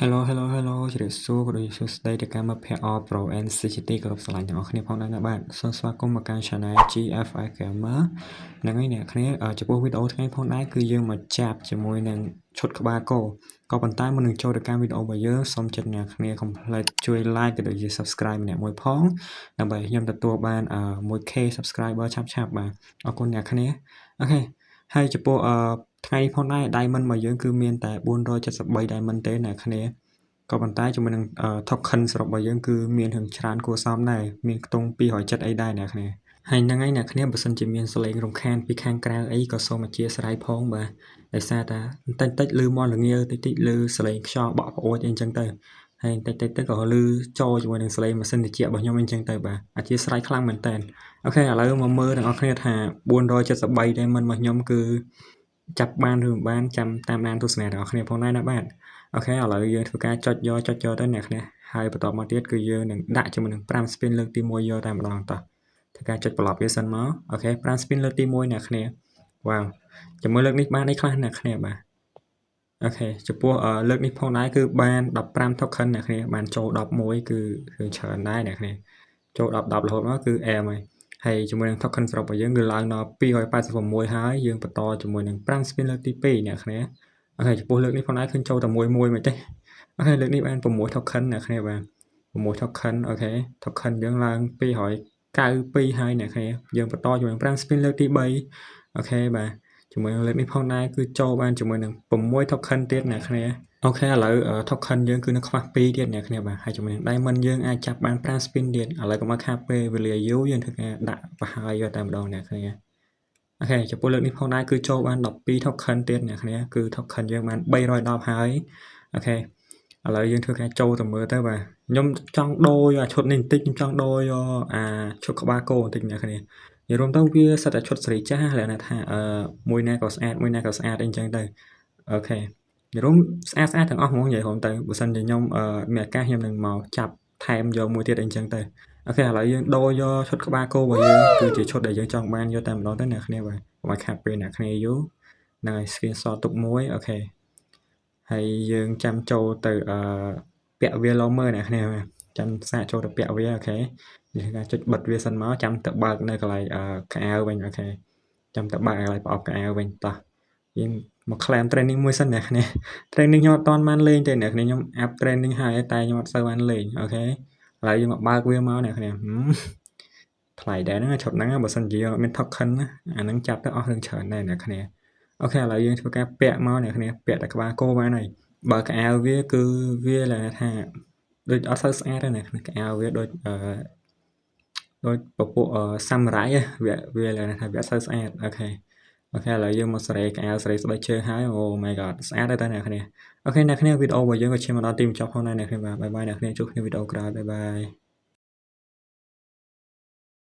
Hello ជម្រាបសួរក៏ដូចជាសួស្តីទៅកាន់មិត្តភ័ក្តិ All Pro and CGT គោរពស្រឡាញ់ទាំងអស់គ្នាផងដែរណាបាទសូមស្វាគមន៍មកកាន់ Channel GFI Gamer ហ្នឹងហើយអ្នកគ្នាចំពោះវីដេអូថ្ងៃផងដែរគឺយើងមកចាប់ជាមួយនឹងឈុតក្បាលគោក៏ប៉ុន្តែមុននឹងចូលទៅកាន់វីដេអូរបស់យើងសូមចិត្តអ្នកគ្នា complete ជួយ like ក៏ដូចជា subscribe ម្នាក់មួយផងដើម្បីខ្ញុំទទួលបាន 1k subscriber ឆាប់បាទអរគុណអ្នកគ្នាអូខេហើយចំពោះថ្ងៃនេះផងដែរ diamond របស់យើងគឺមានតែ473 diamond ទេអ្នកគ្នាក៏ប៉ុន្តែជាមួយនឹង token សរុបរបស់យើងគឺមានរឿងច្រើនគួរសមដែរមានខ្ទង់270អីដែរអ្នកគ្នាហើយហ្នឹងហើយអ្នកគ្នាបើសិនជាមានសលេងរំខានពីខាងក្រៅអីក៏សូមអធិស្ឋានផងបាទដោយសារតែបន្តិចលឺមកល្ងាតិចលឺសលេងខ្យល់បក់ប្អួចអីចឹងទៅហើយបន្តិចទៅក៏លឺចូលជាមួយនឹងសលេងម៉ាស៊ីនត្រជាក់របស់ខ្ញុំអីចឹងទៅបាទអធិស្ឋានខ្លាំងមែនតើអូខេឥឡូវមកមើលទាំងអស់គ្នាថា473 diamond របស់ខ្ញុំគឺចាប់បានឬមិនបានចាំតាមដានទស្សនារបស់អ្នកគ្នាផងដែរណាបាទអូខេឥឡូវយើងធ្វើការចុចយកទៅអ្នកគ្នាហើយបន្តមកទៀតគឺយើងនឹងដាក់ជាមួយនឹង5 spin លើកទី1យកតែម្ដងតោះធ្វើការចុចប្រឡប់វាសិនមកអូខេ5 spin លើកទី1អ្នកគ្នាវ៉ាវជាមួយលើកនេះបានអីខ្លះអ្នកគ្នាបាទអូខេចំពោះលើកនេះផងដែរគឺបាន15 token អ្នកគ្នាបានចូល11គឺច្រើនដែរអ្នកគ្នាចូល10រហូតមកគឺអែមហើយជាមួយនឹង token សរុបរបស់យើងគឺឡើងដល់286ហើយយើងបន្តជាមួយនឹង5 spin លើកទី2អ្នកគ្នាអូខេចំពោះលើកនេះផងដែរឃើញចូលតែមួយមិនទេអូខេលើកនេះបាន6 token អ្នកគ្នាបាទ6 token អូខេ token យើងឡើង292ហើយអ្នកគ្នាយើងបន្តជាមួយនឹង5 spin លើកទី3អូខេបាទជាមួយនឹងលើកនេះផងដែរគឺចូលបានជាមួយនឹង6 token ទៀតអ្នកគ្នាអូខេឥឡូវ token យើងគឺនៅខ្វះ2ទៀតអ្នកគ្នាបាទហើយជាមួយនឹង diamond យើងអាចចាប់បាន5 spin ទៀតឥឡូវកុំឲ្យខាតពេលវេលាយូរយើងធ្វើការដាក់ប្រហើយយកតែម្ដងអ្នកគ្នាអូខេចំពោះលើកនេះផងដែរគឺចូលបាន12 token ទៀតអ្នកគ្នាគឺ token យើងបាន310ហើយអូខេឥឡូវយើងធ្វើការចូលទៅមើលទៅបាទខ្ញុំចង់ដូរអាឈុតនេះបន្តិចខ្ញុំចង់ដូរយកអាឈុតក្បាលគោបន្តិចអ្នកគ្នានិយាយរួមទៅវាសិតតែឈុតសេរីចាស់លក្ខណៈថាមួយណាក៏ស្អាតមួយណាក៏ស្អាតអីចឹងទៅអូខេនិយាយរួមស្អាតទាំងអស់ហ្មងនិយាយរួមទៅបើសិនជាខ្ញុំមានឱកាសខ្ញុំនឹងមកចាប់ថែមយកមួយទៀតអីចឹងទៅអូខេឥឡូវយើងដូរយកឈុតក្បាលគោរបស់យើងគឺជាឈុតដែលយើងចង់បានយកតែម្ដងទៅអ្នកគ្នាបាទកុំឲ្យខាតពេលអ្នកគ្នាយូរហ្នឹងហើយ screenshot ទុកមួយអូខេហើយយើងចាំចូលទៅពាក់វាឡមើអ្នកគ្នាចាំសាកចូលទៅពាក់វាអូខេយើងការចុចបិទវាសិនមកចាំទៅបើកនៅកន្លែងកៅអៅវិញអូខេចាំទៅបើកកន្លែងប្រអប់កៅអៅវិញតោះយើងមក claim training មួយសិនអ្នកគ្នា training ខ្ញុំអត់ទាន់បានលេងទេអ្នកគ្នាខ្ញុំ up training ហើយតែខ្ញុំអត់សូវបានលេងអូខេឥឡូវយើងមកបើកវាមកអ្នកគ្នាថ្លៃដែរហ្នឹងឈុតហ្នឹងបើសិនជាអត់មាន token ណាអាហ្នឹងចាប់ទៅអស់រឿងច្រើនដែរអ្នកគ្នាអូខេឥឡូវយើងធ្វើការពាក់មកអ្នកគ្នាពាក់តែក្បាលគោបានហើយបើកៅអៅវាគឺវាលក្ខណៈថាដូចអត់សូវស្អាតទេអ្នកគ្នាកៅអៅវាដូចពពួកសាមរ៉ៃវាលក្ខណៈថាវាអត់សូវស្អាតអូខេឥឡូវយើងមកសេរីកៅអៅសេរីស្បែកជើងហើយអូ my god ស្អាតតែអ្នកគ្នាអូខេអ្នកគ្នាវីដេអូរបស់យើងក៏ឈានមកដល់ទីបញ្ចប់ផងដែរអ្នកគ្នាបាទបាយបាយអ្នកគ្នាជួបគ្នាវីដេអូក្រោយបាយបាយ